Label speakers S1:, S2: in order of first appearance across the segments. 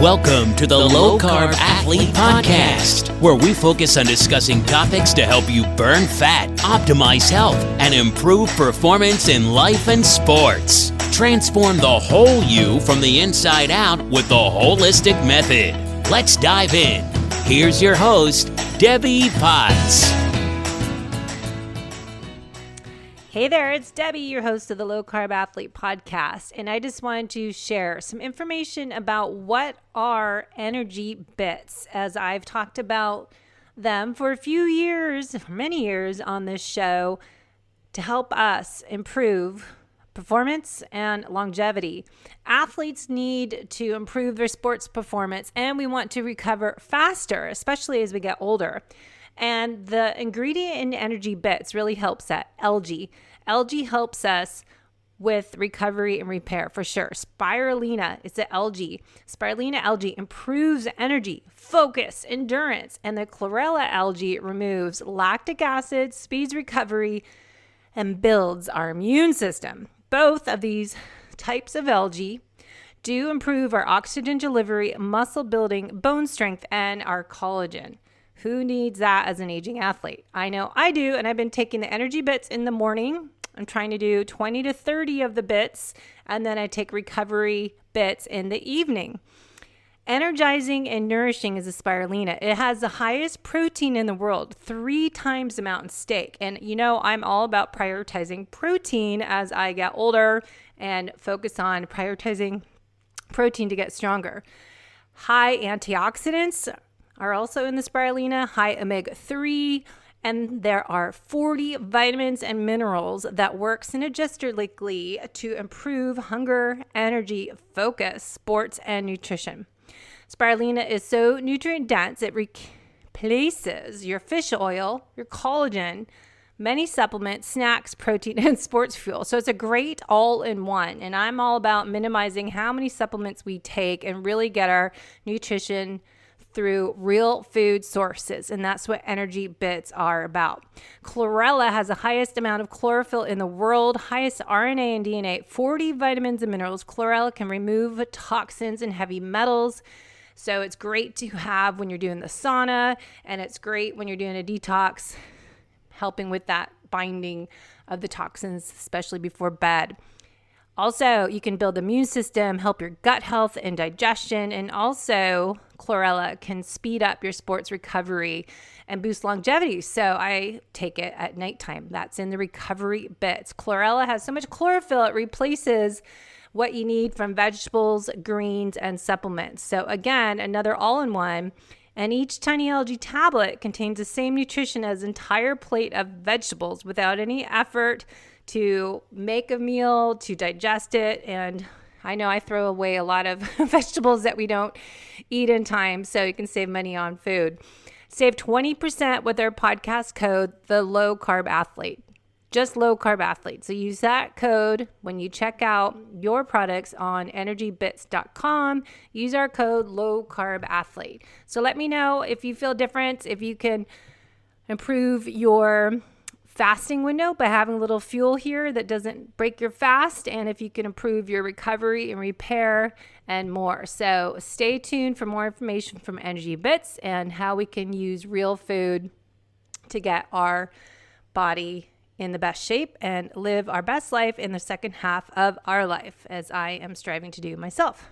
S1: Welcome to the Low Carb Athlete Podcast, where we focus on discussing topics to help you burn fat, optimize health, and improve performance in life and sports. Transform the whole you from the inside out with the holistic method. Let's dive in. Here's your host, Debbie Potts.
S2: Hey there, it's Debbie, your host of the Low Carb Athlete Podcast, and I just wanted to share some information about what are energy bits, as I've talked about them for a few years, for many years on this show, to help us improve performance and longevity. Athletes need to improve their sports performance, and we want to recover faster, especially as we get older. And the ingredient in energy bits really helps that, algae. Algae helps us with recovery and repair for sure. Spirulina, it's an algae. Spirulina algae improves energy, focus, endurance. And the chlorella algae removes lactic acid, speeds recovery, and builds our immune system. Both of these types of algae do improve our oxygen delivery, muscle building, bone strength, and our collagen. Who needs that as an aging athlete? I know I do, and I've been taking the energy bits in the morning. I'm trying to do 20 to 30 of the bits, and then I take recovery bits in the evening. Energizing and nourishing is a spirulina. It has the highest protein in the world, 3 times the mountain steak. And you know, I'm all about prioritizing protein as I get older and focus on prioritizing protein to get stronger. High antioxidants are also in the spirulina, high omega-3, and there are 40 vitamins and minerals that work synergistically to improve hunger, energy, focus, sports, and nutrition. Spirulina is so nutrient dense, it replaces your fish oil, your collagen, many supplements, snacks, protein, and sports fuel. So it's a great all-in-one. And I'm all about minimizing how many supplements we take and really get our nutrition through real food sources, and that's what energy bits are about. Chlorella has the highest amount of chlorophyll in the world, highest RNA and DNA, 40 vitamins and minerals. Chlorella can remove toxins and heavy metals, so it's great to have when you're doing the sauna, and it's great when you're doing a detox, helping with that binding of the toxins, especially before bed. Also, you can build the immune system, help your gut health and digestion, and also chlorella can speed up your sports recovery and boost longevity. So I take it at nighttime. That's in the recovery bits. Chlorella has so much chlorophyll, it replaces what you need from vegetables, greens, and supplements. So again, another all-in-one. And each tiny algae tablet contains the same nutrition as an entire plate of vegetables without any effort to make a meal, to digest it. And I know I throw away a lot of vegetables that we don't eat in time, so you can save money on food. Save 20% with our podcast code, the Low Carb Athlete. Just Low Carb Athlete. So use that code when you check out your products on energybits.com. Use our code Low Carb Athlete. So let me know if you feel different, if you can improve your fasting window by having a little fuel here that doesn't break your fast, and if you can improve your recovery and repair and more. So stay tuned for more information from Energy Bits and how we can use real food to get our body in the best shape and live our best life in the second half of our life, as I am striving to do myself.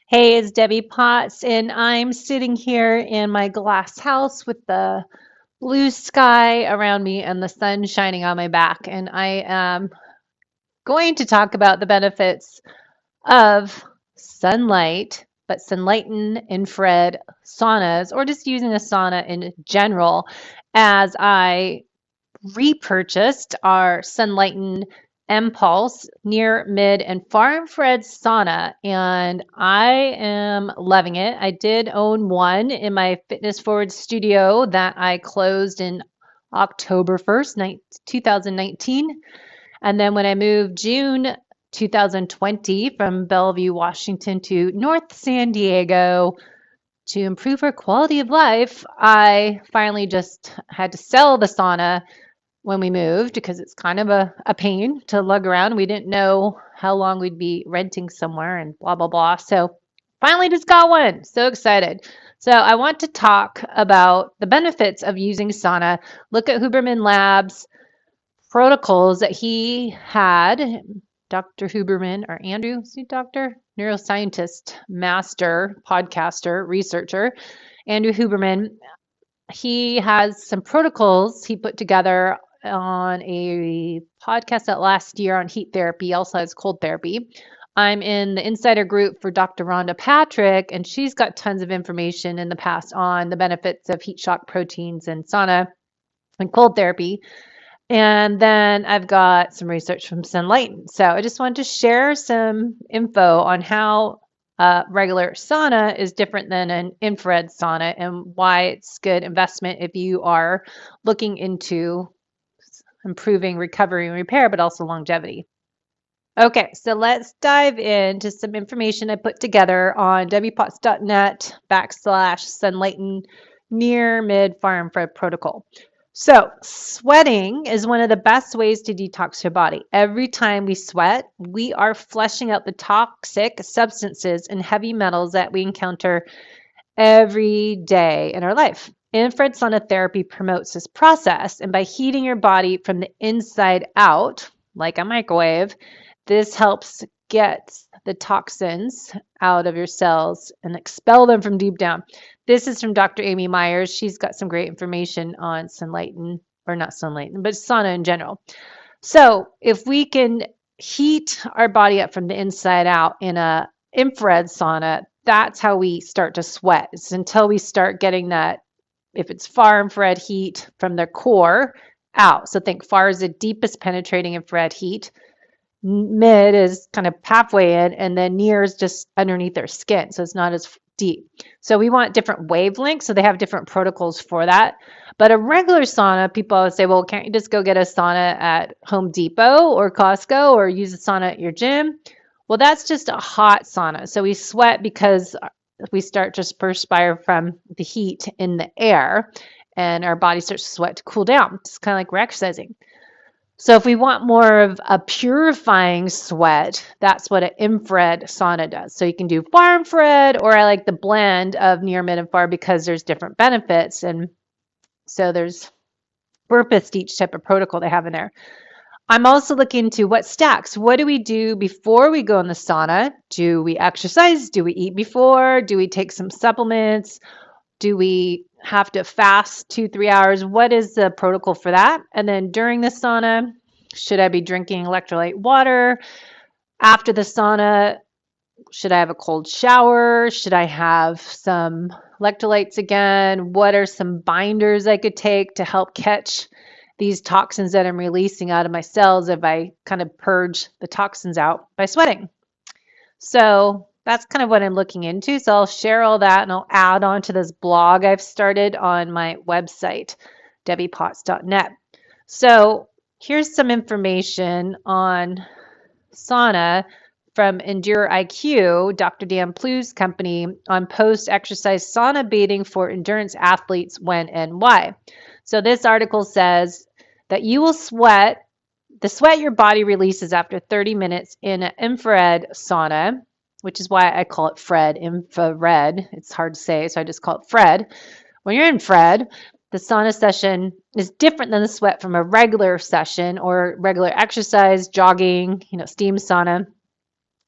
S2: Hey, it's Debbie Potts, and I'm sitting here in my glass house with the blue sky around me and the sun shining on my back. And I am going to talk about the benefits of sunlight, but sunlighten infrared saunas, or just using a sauna in general, as I repurchased our Sunlighten Impulse near, mid, and far infrared sauna, and I am loving it. I did own one in my Fitness Forward studio that I closed in October 1st, 2019. And then when I moved June 2020 from Bellevue, Washington to North San Diego to improve our quality of life, I finally just had to sell the sauna when we moved because it's kind of a pain to lug around. We didn't know how long we'd be renting somewhere and blah, blah, blah. So Finally just got one. So excited. So I want to talk about the benefits of using sauna. Look at Huberman Labs protocols that he had. Dr. Huberman, or Andrew, is he doctor? Neuroscientist, master, podcaster, researcher. Andrew Huberman, he has some protocols he put together on a podcast that last year on heat therapy, also has cold therapy. I'm in the insider group for Dr. Rhonda Patrick, and she's got tons of information in the past on the benefits of heat shock proteins and sauna and cold therapy. And then I've got some research from Sunlighten. So I just wanted to share some info on how regular sauna is different than an infrared sauna and why it's good investment if you are looking into improving recovery and repair, but also longevity. Okay, so let's dive into some information I put together on wpots.net/Sunlighten near mid far infrared protocol. So sweating is one of the best ways to detox your body. Every time we sweat, we are flushing out the toxic substances and heavy metals that we encounter every day in our life. Infrared sauna therapy promotes this process, and by heating your body from the inside out, like a microwave, this helps get the toxins out of your cells and expel them from deep down. This is from Dr. Amy Myers. She's got some great information on Sunlighten, or not Sunlighten, but sauna in general. So if we can heat our body up from the inside out in a infrared sauna, that's how we start to sweat. It's until we start getting that, if it's far infrared heat from the core out. So think far is the deepest penetrating infrared heat. Mid is kind of halfway in, and then near is just underneath their skin. So it's not as deep. So we want different wavelengths. So they have different protocols for that. But a regular sauna, people always say, well, can't you just go get a sauna at Home Depot or Costco or use a sauna at your gym? Well, that's just a hot sauna. So we sweat because we start to perspire from the heat in the air, and our body starts to sweat to cool down. It's kind of like we're exercising. So if we want more of a purifying sweat, that's what an infrared sauna does. So you can do far infrared, or I like the blend of near, mid, and far because there's different benefits. And so there's purpose to each type of protocol they have in there. I'm also looking into what stacks. What do we do before we go in the sauna? Do we exercise? Do we eat before? Do we take some supplements? Do we have to fast 2-3 hours? What is the protocol for that? And then during the sauna, should I be drinking electrolyte water? After the sauna, should I have a cold shower? Should I have some electrolytes again? What are some binders I could take to help catch these toxins that I'm releasing out of my cells if I kind of purge the toxins out by sweating? So that's kind of what I'm looking into. So I'll share all that, and I'll add on to this blog I've started on my website, debbiepots.net. So here's some information on sauna from Endure IQ, Dr. Dan Plu's company, on post-exercise sauna bathing for endurance athletes, when and why. So this article says that you will sweat. The sweat your body releases after 30 minutes in an infrared sauna, which is why I call it infrared. It's hard to say, so I just call it Fred. When you're in Fred, the sauna session is different than the sweat from a regular session or regular exercise, jogging, steam sauna.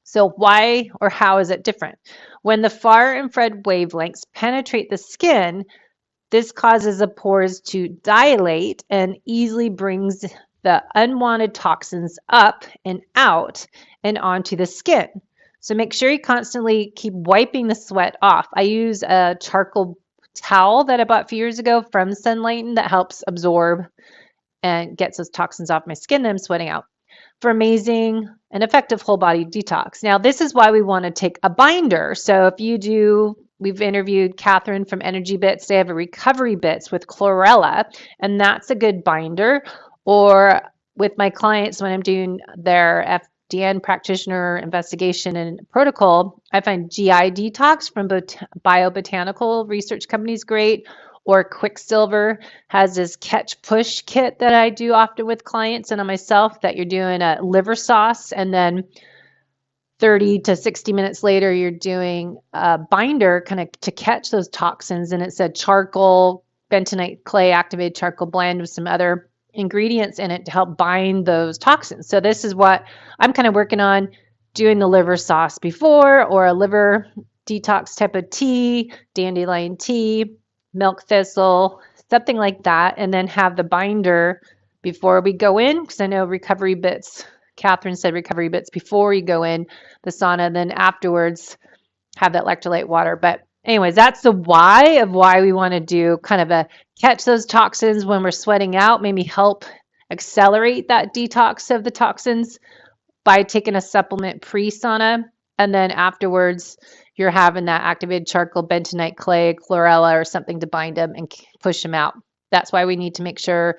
S2: So why or how is it different? When the far infrared wavelengths penetrate the skin, this causes the pores to dilate and easily brings the unwanted toxins up and out and onto the skin. So make sure you constantly keep wiping the sweat off. I use a charcoal towel that I bought a few years ago from Sunlighten that helps absorb and gets those toxins off my skin that I'm sweating out for amazing and effective whole body detox. Now, this is why we want to take a binder. So if you do, we've interviewed Catherine from Energy Bits. They have a recovery bits with chlorella, and that's a good binder. Or with my clients, when I'm doing their FDN practitioner investigation and protocol, I find GI detox from biobotanical research companies great. Or Quicksilver has this catch push kit that I do often with clients and on myself, that you're doing a liver sauce and then 30 to 60 minutes later, you're doing a binder kind of to catch those toxins. And it said charcoal, bentonite clay, activated charcoal blend with some other ingredients in it to help bind those toxins. So this is what I'm kind of working on, doing the liver sauce before, or a liver detox type of tea, dandelion tea, milk thistle, something like that. And then have the binder before we go in, because I know recovery bits, Catherine said recovery bits before you go in the sauna, then afterwards have that electrolyte water. But anyways, that's the why of why we want to do kind of a catch those toxins when we're sweating out, maybe help accelerate that detox of the toxins by taking a supplement pre-sauna. And then afterwards, you're having that activated charcoal, bentonite clay, chlorella, or something to bind them and push them out. That's why we need to make sure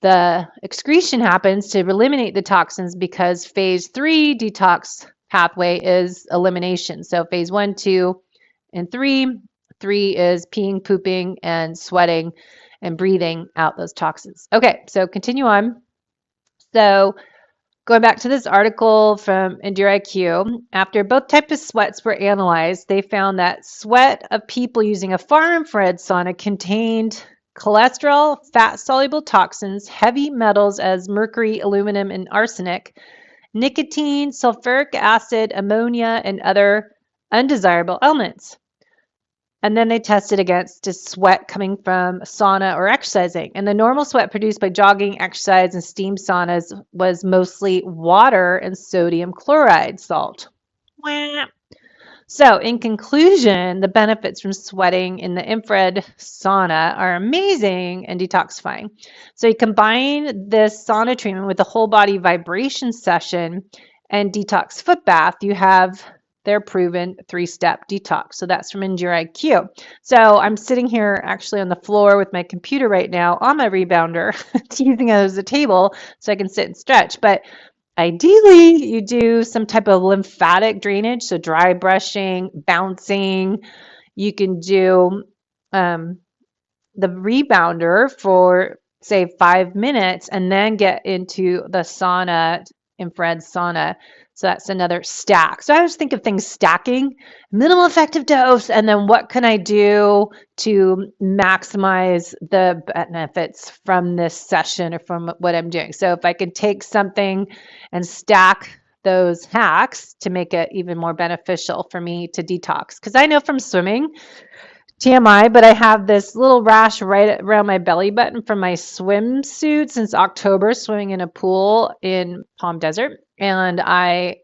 S2: the excretion happens to eliminate the toxins, because phase 3 detox pathway is elimination. So phase 1, 2, and 3. 3 is peeing, pooping, and sweating and breathing out those toxins. Okay, so continue on. So going back to this article from EndureIQ, after both types of sweats were analyzed, they found that sweat of people using a far-infrared sauna contained cholesterol, fat-soluble toxins, heavy metals as mercury, aluminum, and arsenic, nicotine, sulfuric acid, ammonia, and other undesirable elements. And then they tested against just sweat coming from sauna or exercising. And the normal sweat produced by jogging, exercise, and steam saunas was mostly water and sodium chloride salt. So in conclusion, the benefits from sweating in the infrared sauna are amazing and detoxifying. So you combine this sauna treatment with a whole body vibration session and detox foot bath, you have their proven 3-step detox. So that's from EndureIQ. So I'm sitting here actually on the floor with my computer right now on my rebounder, using it as a table so I can sit and stretch. But ideally, you do some type of lymphatic drainage, so dry brushing, bouncing. You can do the rebounder for, say, 5 minutes and then get into the sauna, infrared sauna. So that's another stack. So I always think of things stacking, minimal effective dose, and then what can I do to maximize the benefits from this session or from what I'm doing. So if I can take something and stack those hacks to make it even more beneficial for me to detox. Because I know from swimming, TMI, but I have this little rash right around my belly button from my swimsuit since October, swimming in a pool in Palm Desert. And I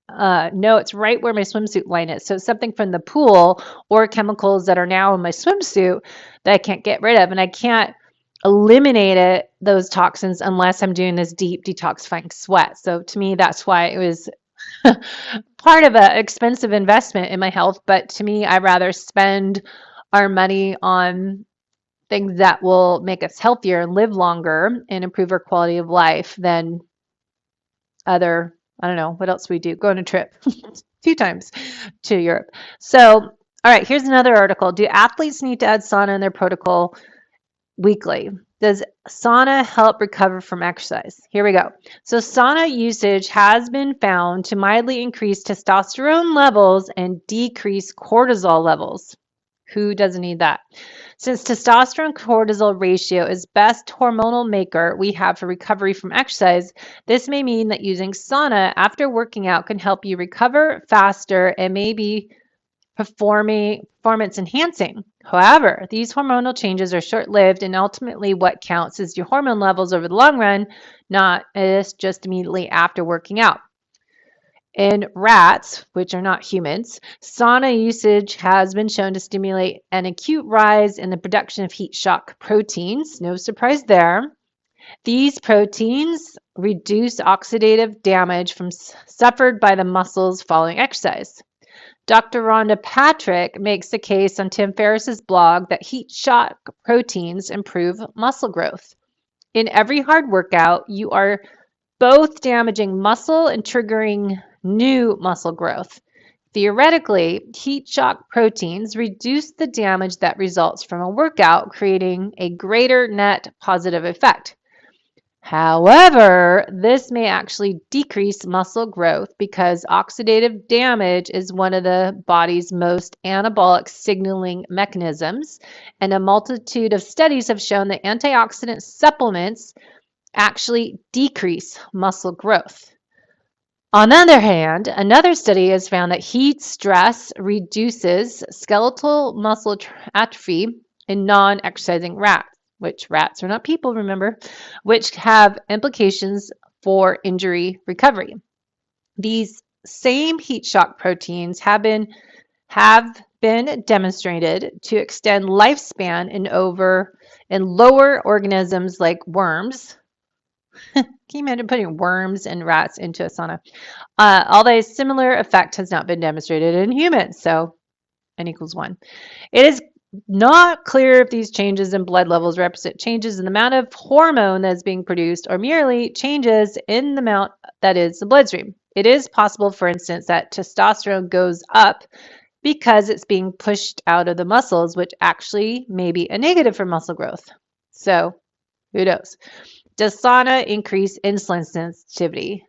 S2: know it's right where my swimsuit line is. So it's something from the pool or chemicals that are now in my swimsuit that I can't get rid of. And I can't eliminate those toxins unless I'm doing this deep detoxifying sweat. So to me, that's why it was part of an expensive investment in my health. But to me, I'd rather spend our money on things that will make us healthier and live longer and improve our quality of life than other, I don't know, what else we do? Go on a trip 2 times to Europe. So, all right, here's another article. Do athletes need to add sauna in their protocol weekly? Does sauna help recover from exercise? Here we go. So sauna usage has been found to mildly increase testosterone levels and decrease cortisol levels. Who doesn't need that? Since testosterone cortisol ratio is best hormonal maker we have for recovery from exercise, this may mean that using sauna after working out can help you recover faster and maybe performance enhancing. However, these hormonal changes are short-lived, and ultimately what counts is your hormone levels over the long run, not just immediately after working out. In rats, which are not humans, sauna usage has been shown to stimulate an acute rise in the production of heat shock proteins. No surprise there. These proteins reduce oxidative damage suffered by the muscles following exercise. Dr. Rhonda Patrick makes the case on Tim Ferriss's blog that heat shock proteins improve muscle growth. In every hard workout, you are both damaging muscle and triggering new muscle growth. Theoretically, heat shock proteins reduce the damage that results from a workout, creating a greater net positive effect. However, this may actually decrease muscle growth because oxidative damage is one of the body's most anabolic signaling mechanisms, and a multitude of studies have shown that antioxidant supplements actually decrease muscle growth. On the other hand, another study has found that heat stress reduces skeletal muscle atrophy in non-exercising rats, which rats are not people, remember, which have implications for injury recovery. These same heat shock proteins have been demonstrated to extend lifespan in lower organisms like worms. Can you imagine putting worms and rats into a sauna? Although a similar effect has not been demonstrated in humans, so n equals 1. It is not clear if these changes in blood levels represent changes in the amount of hormone that is being produced or merely changes in the amount that is the bloodstream. It is possible, for instance, that testosterone goes up because it's being pushed out of the muscles, which actually may be a negative for muscle growth. So, who knows? Does sauna increase insulin sensitivity?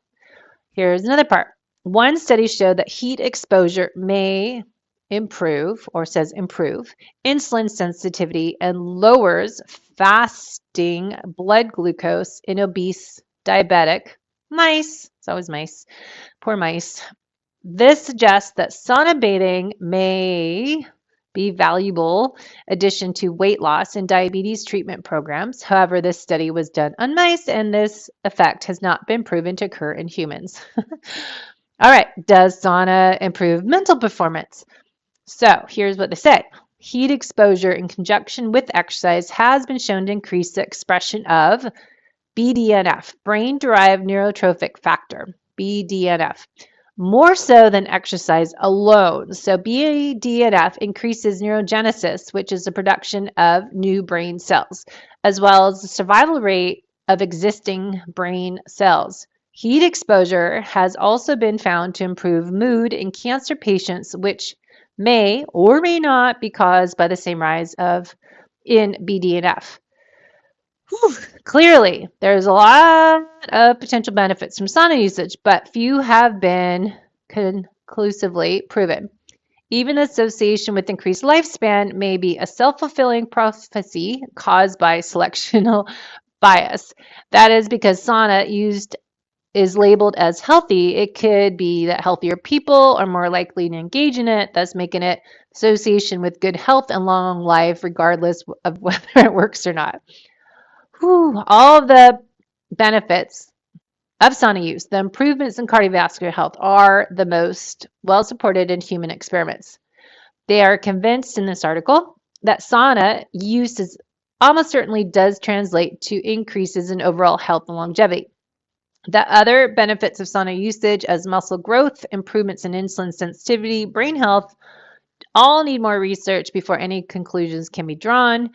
S2: Here's another part. One study showed that heat exposure may improve insulin sensitivity and lowers fasting blood glucose in obese diabetic mice. It's always mice. Poor mice. This suggests that sauna bathing may be valuable addition to weight loss and diabetes treatment programs. However, this study was done on mice, and this effect has not been proven to occur in humans. All right, does sauna improve mental performance? So here's what they say. Heat exposure in conjunction with exercise has been shown to increase the expression of BDNF, brain-derived neurotrophic factor, BDNF, more so than exercise alone. So BDNF increases neurogenesis, which is the production of new brain cells, as well as the survival rate of existing brain cells. Heat exposure has also been found to improve mood in cancer patients, which may or may not be caused by the same rise in BDNF. Clearly, there's a lot of potential benefits from sauna usage, but few have been conclusively proven. Even association with increased lifespan may be a self-fulfilling prophecy caused by selectional bias. That is because sauna is labeled as healthy. It could be that healthier people are more likely to engage in it, thus making it association with good health and long life, regardless of whether it works or not. All of the benefits of sauna use, the improvements in cardiovascular health, are the most well supported in human experiments. They are convinced in this article that sauna use almost certainly does translate to increases in overall health and longevity. The other benefits of sauna usage, as muscle growth, improvements in insulin sensitivity, brain health, all need more research before any conclusions can be drawn.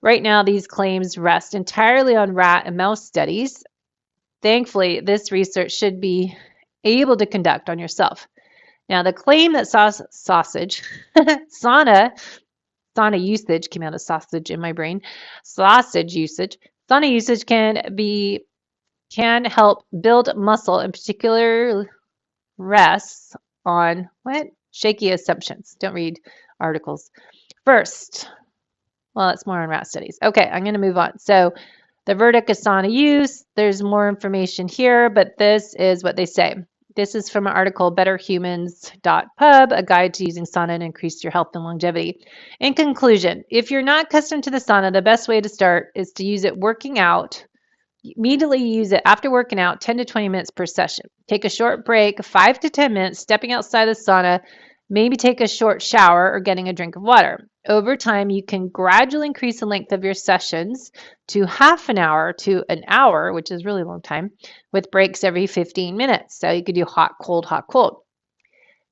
S2: Right now, these claims rest entirely on rat and mouse studies. Thankfully, this research should be able to conduct on yourself. Now, the claim that sauna usage came out of sausage in my brain. Sauna usage can help build muscle, in particular rests on shaky assumptions. Don't read articles. First, well, it's more on rat studies. Okay, I'm going to move on. So the verdict is sauna use. There's more information here, but this is what they say. This is from an article, betterhumans.pub, a guide to using sauna to increase your health and longevity. In conclusion, if you're not accustomed to the sauna, the best way to start is to use it working out. Immediately use it after working out 10 to 20 minutes per session. Take a short break, 5 to 10 minutes, stepping outside the sauna, maybe take a short shower or getting a drink of water. Over time, you can gradually increase the length of your sessions to half an hour to an hour, which is a really long time, with breaks every 15 minutes. So you could do hot, cold, hot, cold.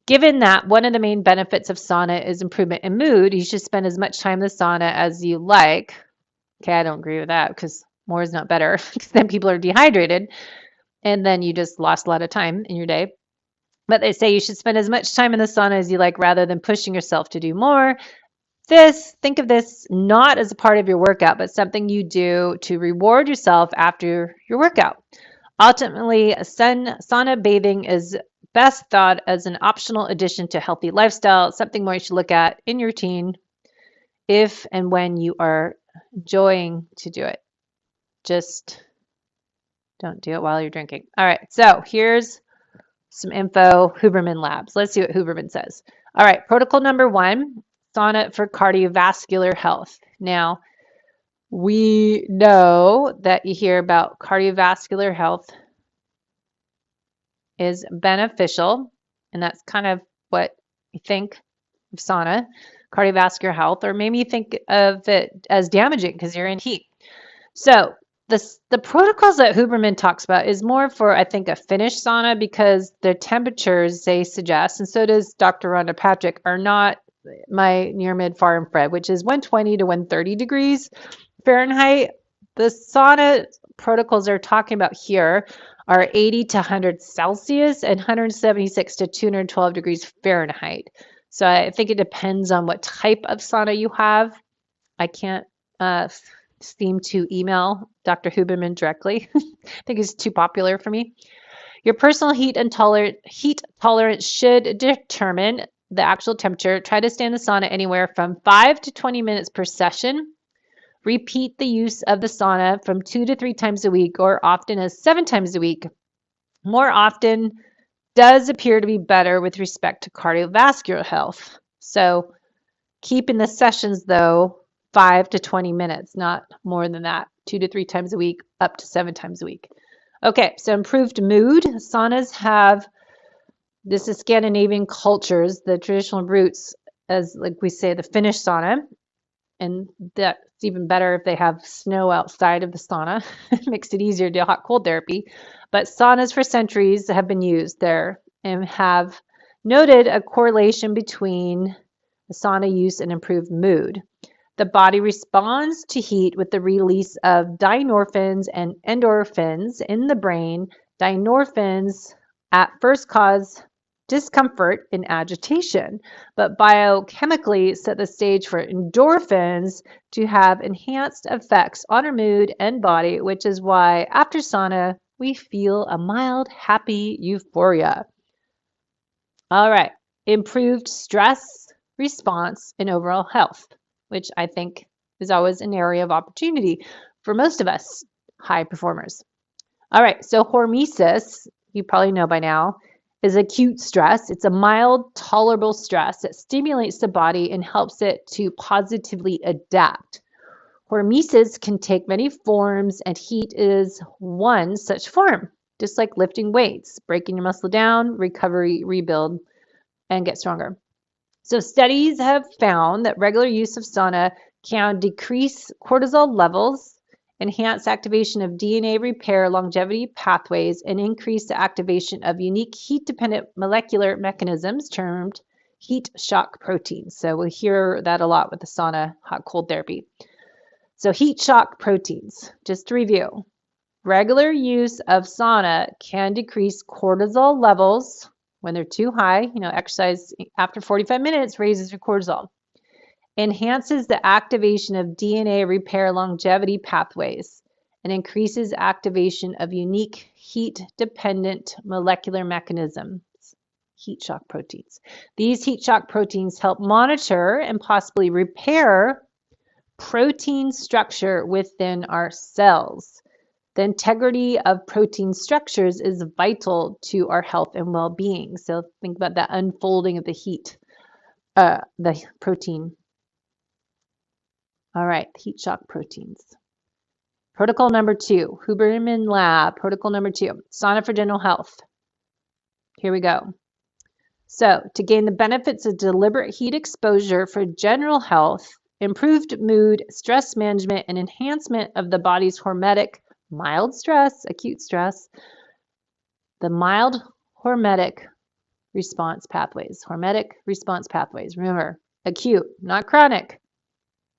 S2: Given that one of the main benefits of sauna is improvement in mood, you should spend as much time in the sauna as you like. Okay, I don't agree with that because more is not better, because then people are dehydrated and then you just lost a lot of time in your day. But they say you should spend as much time in the sauna as you like rather than pushing yourself to do more. Think of this not as a part of your workout, but something you do to reward yourself after your workout. Ultimately, sauna bathing is best thought as an optional addition to healthy lifestyle, something more you should look at in your routine if and when you are enjoying to do it. Just don't do it while you're drinking. All right, so here's some info, Huberman Labs. Let's see what Huberman says. All right, protocol number 1, sauna for cardiovascular health. Now, we know that you hear about cardiovascular health is beneficial, and that's kind of what you think of sauna, cardiovascular health, or maybe you think of it as damaging because you're in heat. So the protocols that Huberman talks about is more for, I think, a Finnish sauna because the temperatures they suggest, and so does Dr. Rhonda Patrick, are not my near, mid, far infrared, which is 120 to 130 degrees Fahrenheit. The sauna protocols they're talking about here are 80 to 100 Celsius and 176 to 212 degrees Fahrenheit. So I think it depends on what type of sauna you have. I can't seem to email Dr. Huberman directly. I think it's too popular for me. Your personal heat tolerance should determine the actual temperature. Try to stay in the sauna anywhere from 5 to 20 minutes per session. Repeat the use of the sauna from 2 to 3 times a week or often as 7 times a week. More often does appear to be better with respect to cardiovascular health. So keeping the sessions, though, 5 to 20 minutes, not more than that, 2 to 3 times a week, up to 7 times a week. Okay, so improved mood. Saunas have, this is Scandinavian cultures, the traditional roots, as like we say, the Finnish sauna, and that's even better if they have snow outside of the sauna. It makes it easier to do hot-cold therapy. But saunas for centuries have been used there and have noted a correlation between the sauna use and improved mood. The body responds to heat with the release of dynorphins and endorphins in the brain. Dynorphins at first cause discomfort and agitation, but biochemically set the stage for endorphins to have enhanced effects on our mood and body, which is why after sauna, we feel a mild, happy euphoria. All right, improved stress response and overall health, which I think is always an area of opportunity for most of us high performers. All right, so hormesis, you probably know by now, is acute stress. It's a mild, tolerable stress that stimulates the body and helps it to positively adapt. Hormesis can take many forms, and heat is one such form, just like lifting weights, breaking your muscle down, recovery, rebuild, and get stronger. So studies have found that regular use of sauna can decrease cortisol levels, enhance activation of DNA repair longevity pathways, and increase the activation of unique heat-dependent molecular mechanisms termed heat shock proteins. So we'll hear that a lot with the sauna hot-cold therapy. So heat shock proteins, just to review, regular use of sauna can decrease cortisol levels when they're too high. Exercise after 45 minutes raises your cortisol. Enhances the activation of DNA repair longevity pathways and increases activation of unique heat-dependent molecular mechanisms, heat shock proteins. These heat shock proteins help monitor and possibly repair protein structure within our cells. The integrity of protein structures is vital to our health and well-being. So think about that unfolding of the heat, the protein. All right, heat shock proteins. Protocol number 2, Huberman Lab. Protocol number 2, sauna for general health. Here we go. So to gain the benefits of deliberate heat exposure for general health, improved mood, stress management, and enhancement of the body's hormetic, mild stress, acute stress, the mild hormetic response pathways. Hormetic response pathways. Remember, acute, not chronic.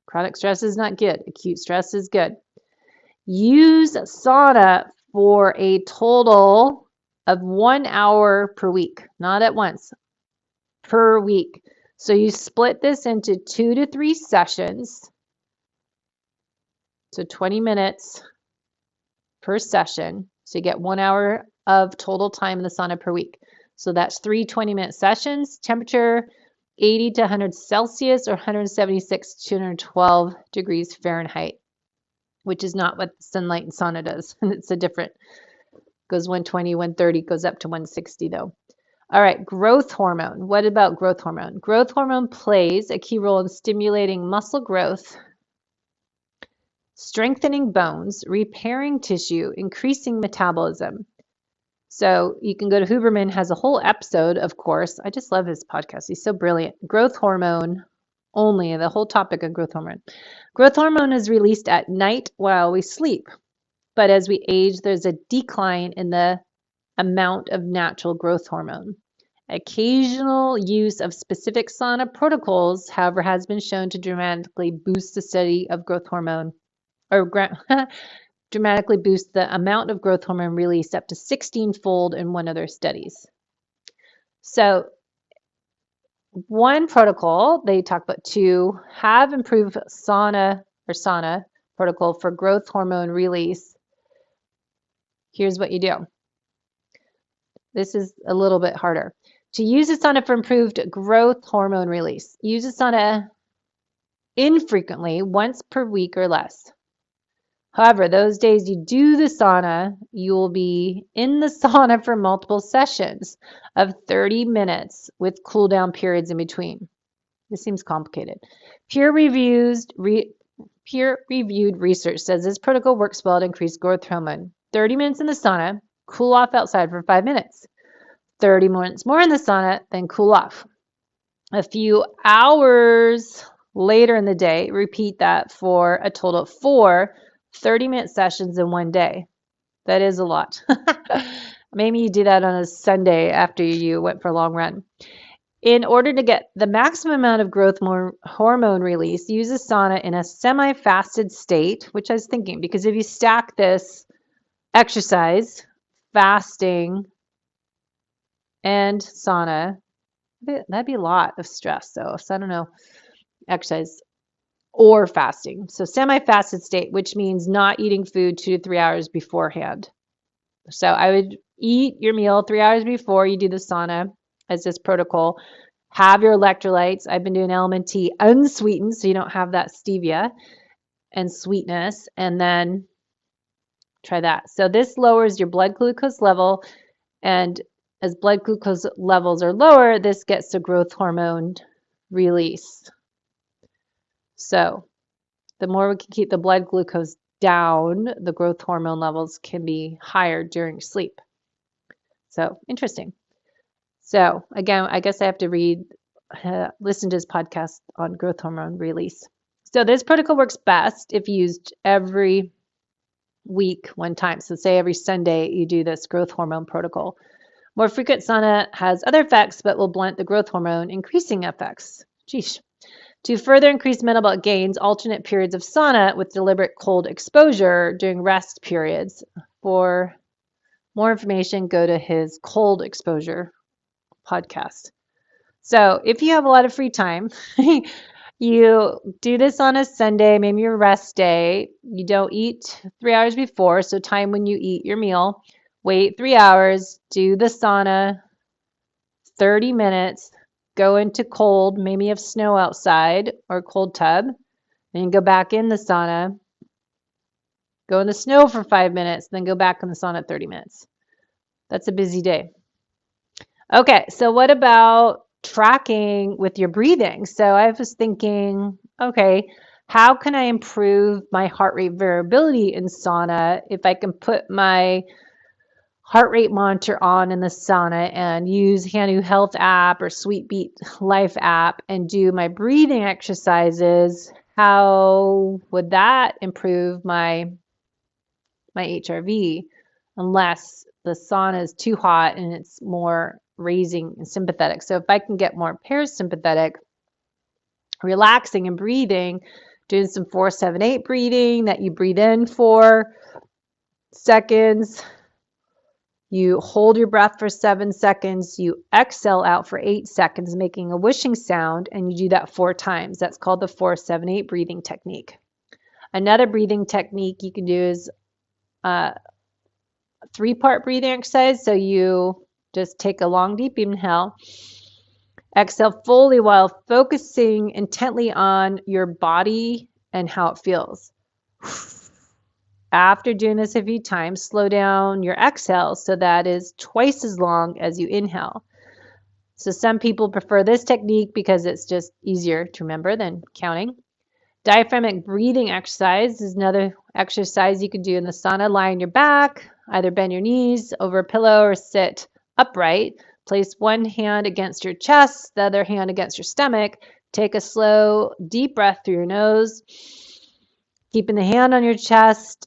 S2: Chronic stress is not good. Acute stress is good. Use sauna for a total of 1 hour per week, not at once, per week. So you split this into 2 to 3 sessions. So 20 minutes per session. So you get 1 hour of total time in the sauna per week. So that's 3 20-minute sessions, temperature 80 to 100 Celsius or 176 to 212 degrees Fahrenheit, which is not what sunlight and sauna does. It's a different, goes 120, 130, goes up to 160 though. All right, growth hormone. What about growth hormone? Growth hormone plays a key role in stimulating muscle growth, strengthening bones, repairing tissue, increasing metabolism. So you can go to Huberman, has a whole episode, of course. I just love his podcast. He's so brilliant. Growth hormone only, the whole topic of growth hormone. Growth hormone is released at night while we sleep. But as we age, there's a decline in the amount of natural growth hormone. Occasional use of specific sauna protocols, however, has been shown to dramatically boost the study of growth hormone, or dramatically boost the amount of growth hormone released up to 16-fold in one of their studies. So one protocol, they talk about to have improved sauna protocol for growth hormone release. Here's what you do. This is a little bit harder. To use a sauna for improved growth hormone release, use a sauna infrequently, once per week or less. However, those days you do the sauna, you will be in the sauna for multiple sessions of 30 minutes with cool down periods in between. This seems complicated. Peer-reviewed research says this protocol works well to increase growth hormone. 30 minutes in the sauna, cool off outside for 5 minutes. 30 minutes more in the sauna, then cool off. A few hours later in the day, repeat that for a total of 4 30-minute sessions in one day. That is a lot. Maybe you do that on a Sunday after you went for a long run. In order to get the maximum amount of growth hormone release, use a sauna in a semi-fasted state, which I was thinking, because if you stack this exercise, fasting, and sauna, that'd be a lot of stress. So I don't know, exercise or fasting. So semi-fasted state, which means not eating food 2 to 3 hours beforehand. So I would eat your meal 3 hours before you do the sauna as this protocol. Have your electrolytes. I've been doing LMNT unsweetened, so you don't have that stevia and sweetness, and then try that. So this lowers your blood glucose level, and as blood glucose levels are lower, this gets the growth hormone release. So the more we can keep the blood glucose down, the growth hormone levels can be higher during sleep. So interesting. So again, I guess I have to listen to his podcast on growth hormone release. So this protocol works best if used every week one time. So say every Sunday you do this growth hormone protocol. More frequent sauna has other effects, but will blunt the growth hormone increasing effects. Geesh. To further increase metabolic gains, alternate periods of sauna with deliberate cold exposure during rest periods. For more information, go to his cold exposure podcast. So if you have a lot of free time, you do this on a Sunday, maybe your rest day. You don't eat 3 hours before, so time when you eat your meal. Wait 3 hours, do the sauna, 30 minutes, go into cold, maybe you have snow outside or cold tub, then go back in the sauna, go in the snow for 5 minutes, then go back in the sauna 30 minutes. That's a busy day. Okay, so what about tracking with your breathing? So I was thinking, okay, how can I improve my heart rate variability in sauna if I can put my heart rate monitor on in the sauna and use Hanu Health app or Sweet Beat Life app and do my breathing exercises? How would that improve my HRV unless the sauna is too hot and it's more raising and sympathetic? So if I can get more parasympathetic, relaxing and breathing, doing some 4-7-8 breathing that you breathe in 4 seconds, You hold your breath for 7 seconds. You exhale out for 8 seconds, making a whooshing sound, and you do that 4 times. That's called the 4-7-8 breathing technique. Another breathing technique you can do is a 3-part breathing exercise. So you just take a long, deep inhale, exhale fully while focusing intently on your body and how it feels. After doing this a few times, slow down your exhale so that is twice as long as you inhale. So some people prefer this technique because it's just easier to remember than counting. Diaphragmatic breathing exercise is another exercise you can do in the sauna. Lie on your back, either bend your knees over a pillow or sit upright. Place one hand against your chest, the other hand against your stomach. Take a slow, deep breath through your nose, keeping the hand on your chest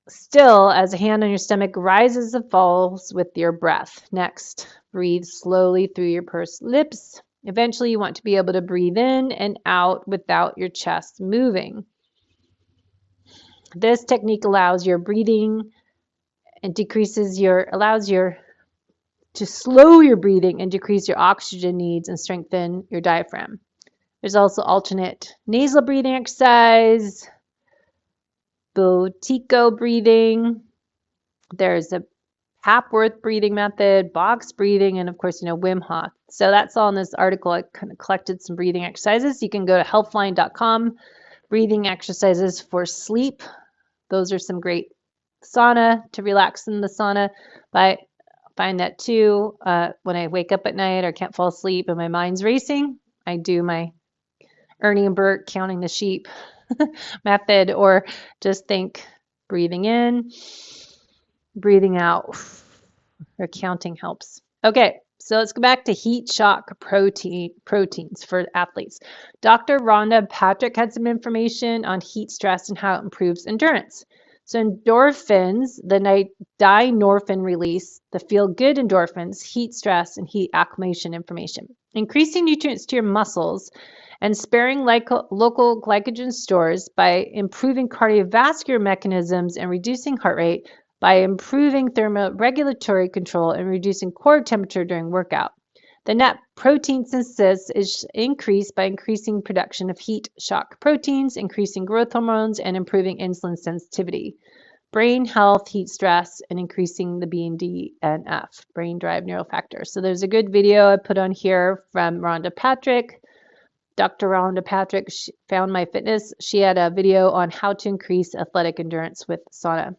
S2: still as a hand on your stomach rises and falls with your breath. Next, breathe slowly through your pursed lips. Eventually, you want to be able to breathe in and out without your chest moving. This technique allows your breathing and to slow your breathing and decrease your oxygen needs and strengthen your diaphragm. There's also alternate nasal breathing exercise, Botico breathing. There's a Papworth breathing method, box breathing, and of course, Wim Hof. So that's all in this article. I kind of collected some breathing exercises. You can go to healthline.com, breathing exercises for sleep. Those are some great sauna to relax in the sauna. But I find that too, when I wake up at night or can't fall asleep and my mind's racing, I do my Ernie and Bert counting the sheep method, or just think breathing in, breathing out, or counting helps. Okay, so let's go back to heat shock proteins for athletes. Dr. Rhonda Patrick had some information on heat stress and how it improves endurance. So endorphins, the dynorphin release, the feel-good endorphins, heat stress, and heat acclimation information. Increasing nutrients to your muscles and sparing local glycogen stores by improving cardiovascular mechanisms and reducing heart rate, by improving thermoregulatory control and reducing core temperature during workout. The net protein synthesis is increased by increasing production of heat shock proteins, increasing growth hormones, and improving insulin sensitivity. Brain health, heat stress, and increasing the BDNF, brain-derived neural factors. So there's a good video I put on here from Rhonda Patrick. Dr. Rhonda Patrick, Found My Fitness. She had a video on how to increase athletic endurance with sauna.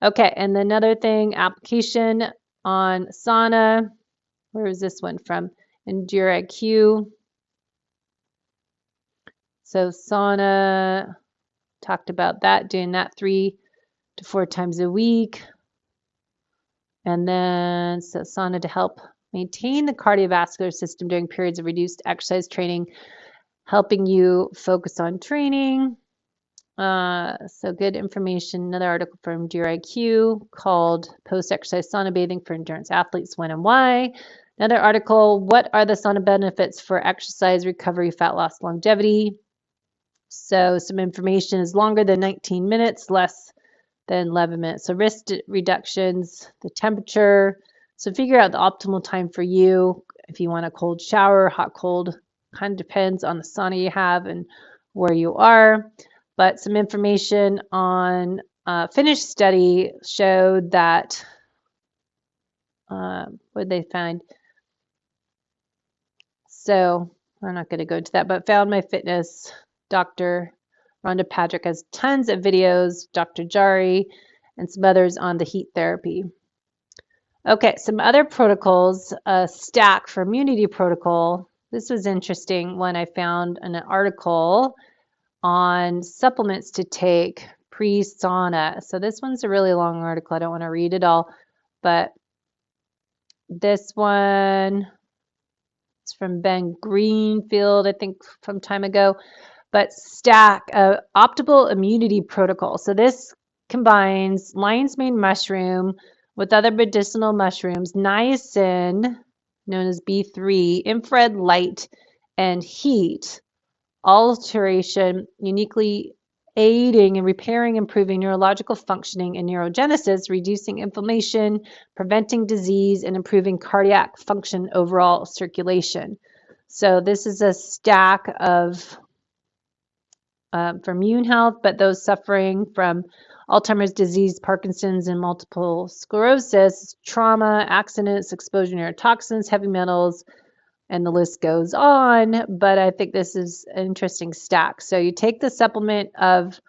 S2: Okay, and another thing, application on sauna. Where is this one from? EndureIQ. So sauna, talked about that, doing that 3 to 4 times a week. And then so sauna to help maintain the cardiovascular system during periods of reduced exercise training, helping you focus on training. So good information. Another article from EndureIQ called Post-Exercise Sauna Bathing for Endurance Athletes, When and Why. Another article, What are the sauna benefits for exercise, recovery, fat loss, longevity? So some information is longer than 19 minutes, less than 11 minutes. So risk reductions, the temperature. So figure out the optimal time for you. If you want a cold shower, hot, cold, kind of depends on the sauna you have and where you are. But some information on a Finnish study showed that, what did they find? So I'm not going to go into that, but Found My Fitness, Dr. Rhonda Patrick has tons of videos, Dr. Jari, and some others on the heat therapy. Okay, some other protocols, stack for immunity protocol. This was interesting when I found an article on supplements to take pre-sauna. So this one's a really long article. I don't want to read it all, but this one is from Ben Greenfield, I think from time ago. But stack, optimal immunity protocol. So this combines lion's mane mushroom with other medicinal mushrooms, niacin, known as B3, infrared light, and heat alteration uniquely aiding in repairing, improving neurological functioning and neurogenesis, reducing inflammation, preventing disease, and improving cardiac function, overall circulation. So this is a stack of for immune health, but those suffering from Alzheimer's disease, Parkinson's, and multiple sclerosis, trauma, accidents, exposure to neurotoxins, heavy metals, and the list goes on. But I think this is an interesting stack. So you take the supplement of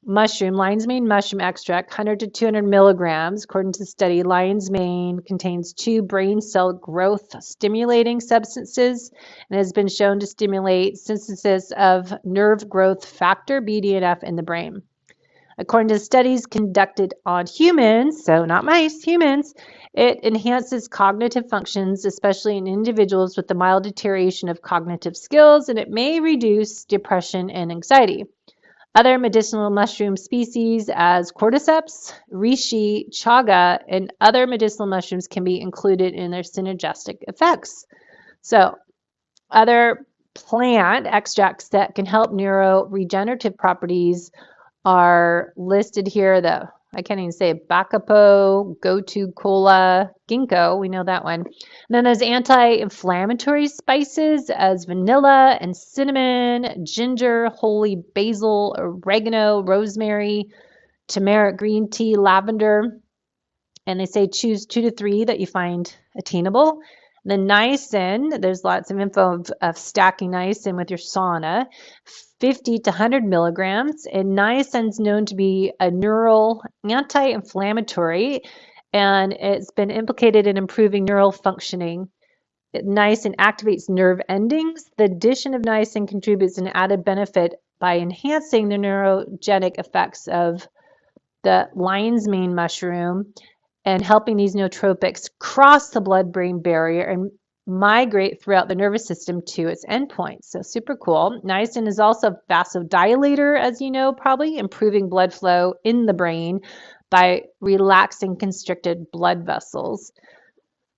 S2: lion's mane mushroom extract, 100 to 200 milligrams. According to the study, lion's mane contains 2 brain cell growth stimulating substances and has been shown to stimulate synthesis of nerve growth factor, BDNF, in the brain. According to studies conducted on humans, so not mice, humans, it enhances cognitive functions, especially in individuals with a mild deterioration of cognitive skills, and it may reduce depression and anxiety. Other medicinal mushroom species as cordyceps, reishi, chaga, and other medicinal mushrooms can be included in their synergistic effects. So, other plant extracts that can help neuroregenerative properties are listed here. I can't even say it, Bacapo, Gotu Kola, Ginkgo, we know that one. And then there's anti-inflammatory spices as vanilla and cinnamon, ginger, holy basil, oregano, rosemary, turmeric, green tea, lavender. And they say choose 2 to 3 that you find attainable. The niacin, there's lots of info of stacking niacin with your sauna, 50 to 100 milligrams. And niacin is known to be a neural anti-inflammatory, and it's been implicated in improving neural functioning. Niacin activates nerve endings. The addition of niacin contributes an added benefit by enhancing the neurogenic effects of the lion's mane mushroom and helping these nootropics cross the blood-brain barrier and migrate throughout the nervous system to its endpoints. So super cool. Niacin is also a vasodilator, as you know, probably improving blood flow in the brain by relaxing constricted blood vessels.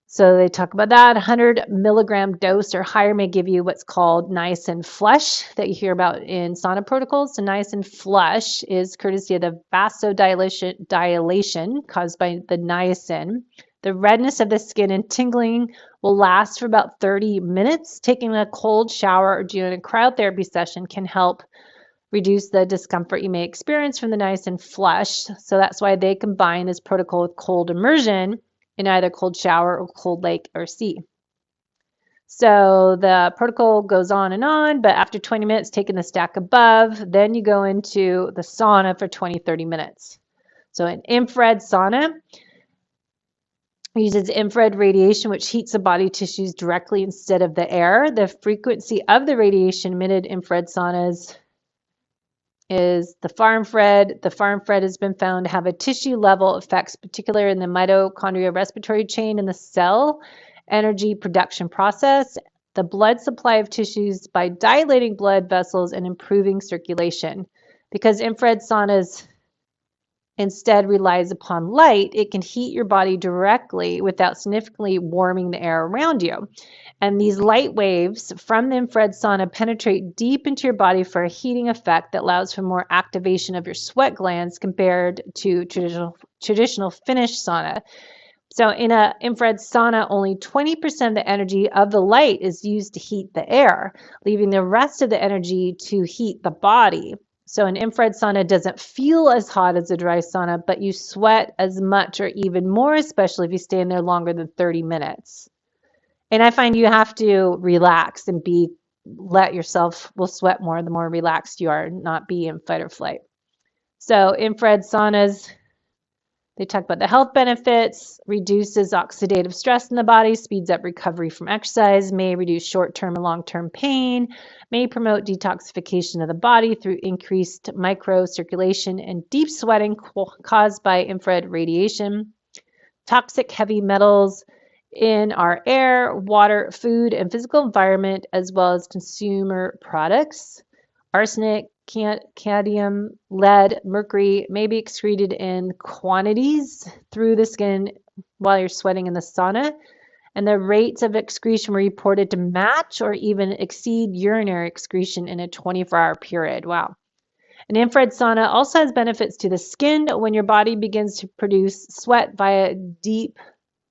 S2: So they talk about that. 100 milligram dose or higher may give you what's called niacin flush that you hear about in sauna protocols. So niacin flush is courtesy of the vasodilation caused by the niacin. The redness of the skin and tingling will last for about 30 minutes. Taking a cold shower or doing a cryotherapy session can help reduce the discomfort you may experience from the niacin flush. So that's why they combine this protocol with cold immersion in either cold shower or cold lake or sea. So the protocol goes on, but after 20 minutes, taking the stack above, then you go into the sauna for 20-30 minutes. So an infrared sauna uses infrared radiation, which heats the body tissues directly instead of the air. The frequency of the radiation emitted infrared saunas is the far infrared. The far infrared has been found to have a tissue level effects, particularly in the mitochondrial respiratory chain and the cell energy production process, the blood supply of tissues by dilating blood vessels and improving circulation. Because infrared saunas instead relies upon light, it can heat your body directly without significantly warming the air around you. And these light waves from the infrared sauna penetrate deep into your body for a heating effect that allows for more activation of your sweat glands compared to traditional Finnish sauna. So in an infrared sauna, only 20% of the energy of the light is used to heat the air, leaving the rest of the energy to heat the body. So an infrared sauna doesn't feel as hot as a dry sauna, but you sweat as much or even more, especially if you stay in there longer than 30 minutes. And I find you have to relax and will sweat more the more relaxed you are, not be in fight or flight. So infrared saunas, they talk about the health benefits, reduces oxidative stress in the body, speeds up recovery from exercise, may reduce short-term and long-term pain, may promote detoxification of the body through increased microcirculation and deep sweating caused by infrared radiation, toxic heavy metals in our air, water, food, and physical environment, as well as consumer products. Arsenic, cadmium, lead, mercury may be excreted in quantities through the skin while you're sweating in the sauna. And the rates of excretion were reported to match or even exceed urinary excretion in a 24-hour period. Wow. An infrared sauna also has benefits to the skin when your body begins to produce sweat via deep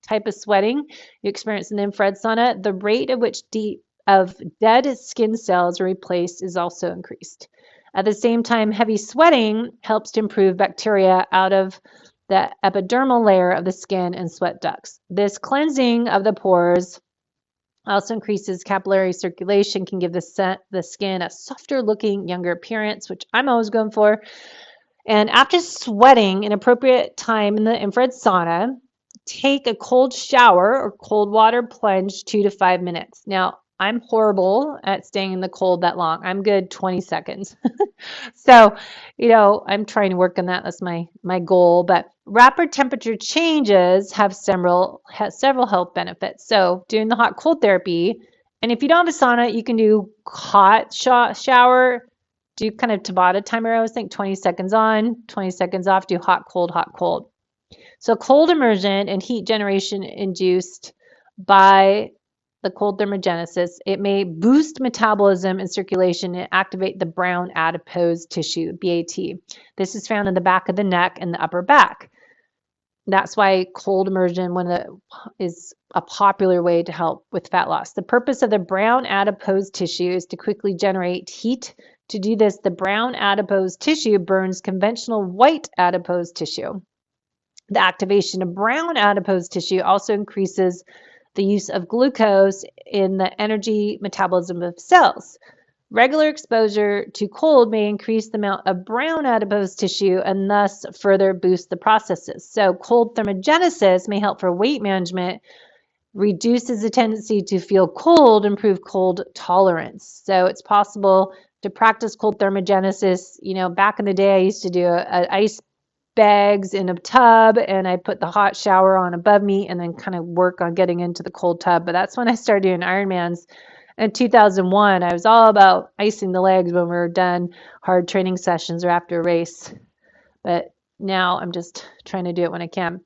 S2: type of sweating. You experience an infrared sauna. The rate at which dead skin cells are replaced is also increased. At the same time, heavy sweating helps to improve bacteria out of the epidermal layer of the skin and sweat ducts. This cleansing of the pores also increases capillary circulation, can give the skin a softer looking, younger appearance, which I'm always going for. And after sweating an appropriate time in the infrared sauna, take a cold shower or cold water plunge 2 to 5 minutes. Now, I'm horrible at staying in the cold that long. I'm good 20 seconds. So, I'm trying to work on that. That's my goal. But rapid temperature changes have several health benefits. So, doing the hot cold therapy, and if you don't have a sauna, you can do hot shower, do kind of Tabata timer. I always think 20 seconds on, 20 seconds off, do hot, cold, hot, cold. So cold immersion and heat generation induced by the cold thermogenesis, it may boost metabolism and circulation and activate the brown adipose tissue, BAT. This is found in the back of the neck and the upper back. That's why cold immersion is a popular way to help with fat loss. The purpose of the brown adipose tissue is to quickly generate heat. To do this, the brown adipose tissue burns conventional white adipose tissue. The activation of brown adipose tissue also increases the use of glucose in the energy metabolism of cells. Regular exposure to cold may increase the amount of brown adipose tissue and thus further boost the processes. So cold thermogenesis may help for weight management, reduces the tendency to feel cold, improve cold tolerance. So it's possible to practice cold thermogenesis. Back in the day, I used to do ice bags in a tub, and I put the hot shower on above me and then kind of work on getting into the cold tub. But that's when I started doing Ironmans in 2001. I was all about icing the legs when we were done hard training sessions or after a race. But now I'm just trying to do it when I can.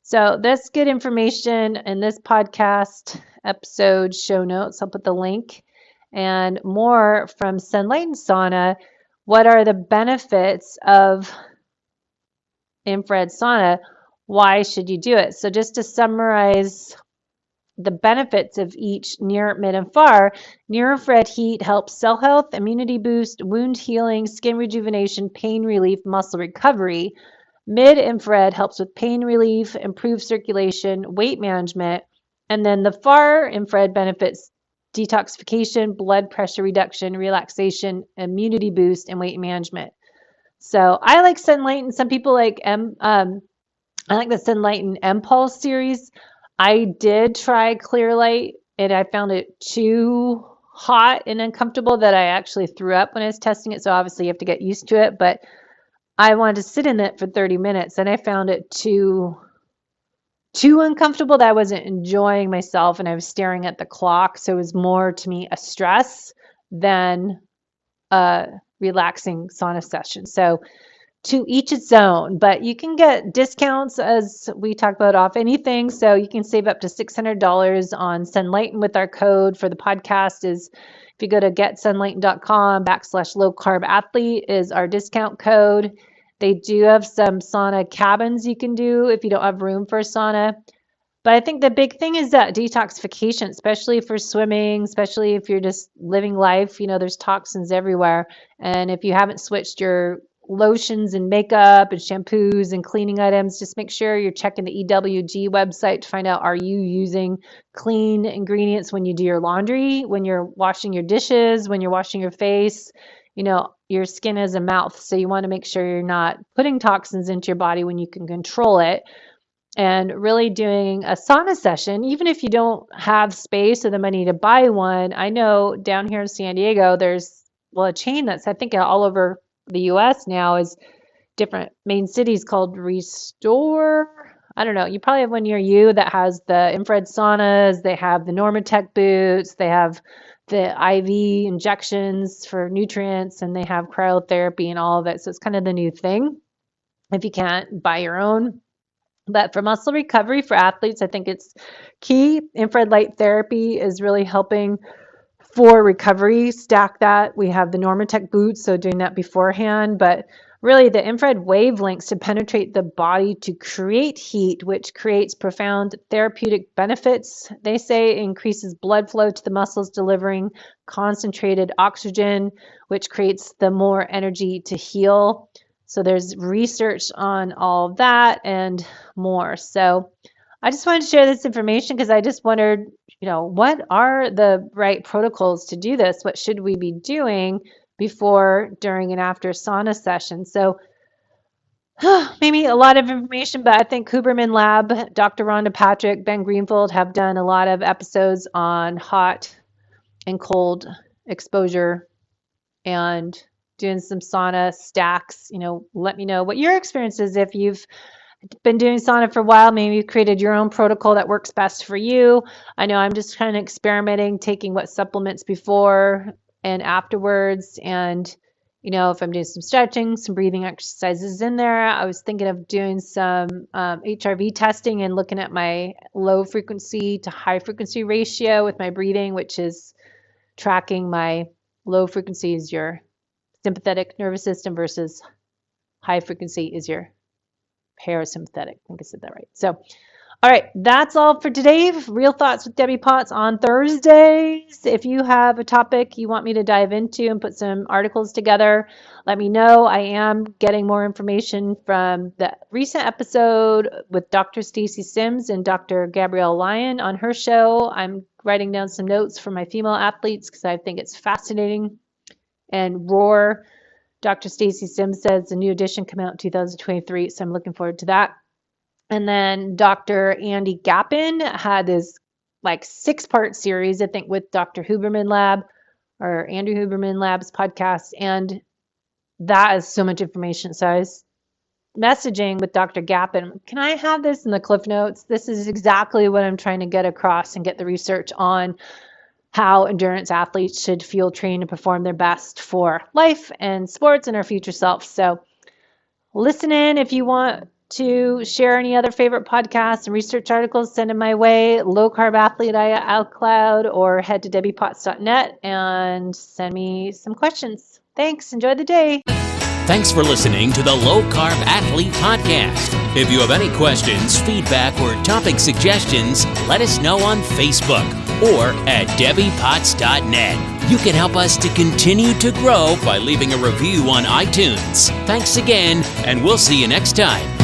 S2: So that's good information in this podcast episode show notes. I'll put the link and more from Sunlight and Sauna. What are the benefits of infrared sauna? Why should you do it? So just to summarize the benefits of each near, mid, and far, near infrared heat helps cell health, immunity boost, wound healing, skin rejuvenation, pain relief, muscle recovery. Mid infrared helps with pain relief, improved circulation, weight management. And then the far infrared benefits detoxification, blood pressure reduction, relaxation, immunity boost, and weight management. So I like Sunlight, and some people like I like the Sunlight and M-Pulse series. I did try Clear Light, and I found it too hot and uncomfortable that I actually threw up when I was testing it. So obviously you have to get used to it, but I wanted to sit in it for 30 minutes, and I found it too uncomfortable that I wasn't enjoying myself, and I was staring at the clock. So it was more to me a stress than a relaxing sauna session. So to each its own, but you can get discounts as we talk about off anything. So you can save up to $600 on Sunlighten with our code for the podcast is, if you go to getsunlighten.com/low carb athlete is our discount code. They do have some sauna cabins you can do if you don't have room for a sauna. But I think the big thing is that detoxification, especially for swimming, especially if you're just living life, there's toxins everywhere. And if you haven't switched your lotions and makeup and shampoos and cleaning items, just make sure you're checking the EWG website to find out, are you using clean ingredients when you do your laundry, when you're washing your dishes, when you're washing your face. Your skin is a mouth, so you want to make sure you're not putting toxins into your body when you can control it. And really doing a sauna session, even if you don't have space or the money to buy one. I know down here in San Diego, there's a chain that's I think all over the US now is different main cities called Restore. I don't know. You probably have one near you that has the infrared saunas. They have the Normatec boots. They have the IV injections for nutrients, and they have cryotherapy and all of it. So it's kind of the new thing if you can't buy your own. But for muscle recovery for athletes, I think it's key. Infrared light therapy is really helping
S3: for recovery, stack that. We have the Normatec boots, so doing that beforehand, but really the infrared wavelengths to penetrate the body to create heat, which creates profound therapeutic benefits. They say increases blood flow to the muscles, delivering concentrated oxygen, which creates the more energy to heal. So there's research on all of that and more. So I just wanted to share this information because I just wondered, what are the right protocols to do this? What should we be doing before, during, and after sauna session? So maybe a lot of information, but I think Huberman Lab, Dr. Rhonda Patrick, Ben Greenfield have done a lot of episodes on hot and cold exposure and doing some sauna stacks. Let me know what your experience is. If you've been doing sauna for a while, maybe you've created your own protocol that works best for you. I know I'm just kind of experimenting, taking what supplements before and afterwards. And, if I'm doing some stretching, some breathing exercises in there. I was thinking of doing some HRV testing and looking at my low frequency to high frequency ratio with my breathing, which is tracking my low frequency is your sympathetic nervous system versus high frequency is your parasympathetic. I think I said that right. So, all right, that's all for today. Real Thoughts with Debbie Potts on Thursdays. If you have a topic you want me to dive into and put some articles together, let me know. I am getting more information from the recent episode with Dr. Stacy Sims and Dr. Gabrielle Lyon on her show. I'm writing down some notes for my female athletes because I think it's fascinating. And Roar, Dr. Stacy Sims says the new edition come out in 2023, so I'm looking forward to that. And then Dr. Andy Gappin had this 6-part series, I think, with Dr. Huberman Lab or Andrew Huberman Lab's podcast. And that is so much information. So I was messaging with Dr. Gappin, can I have this in the Cliff Notes? This is exactly what I'm trying to get across and get the research on how endurance athletes should feel trained and perform their best for life and sports and our future self. So listen in. If you want to share any other favorite podcasts and research articles, send them my way, Low Carb Athlete iCloud, or head to debbiepotts.net and send me some questions. Thanks. Enjoy the day.
S1: Thanks for listening to the Low Carb Athlete Podcast. If you have any questions, feedback, or topic suggestions, let us know on Facebook or at debbiepotts.net. You can help us to continue to grow by leaving a review on iTunes. Thanks again, and we'll see you next time.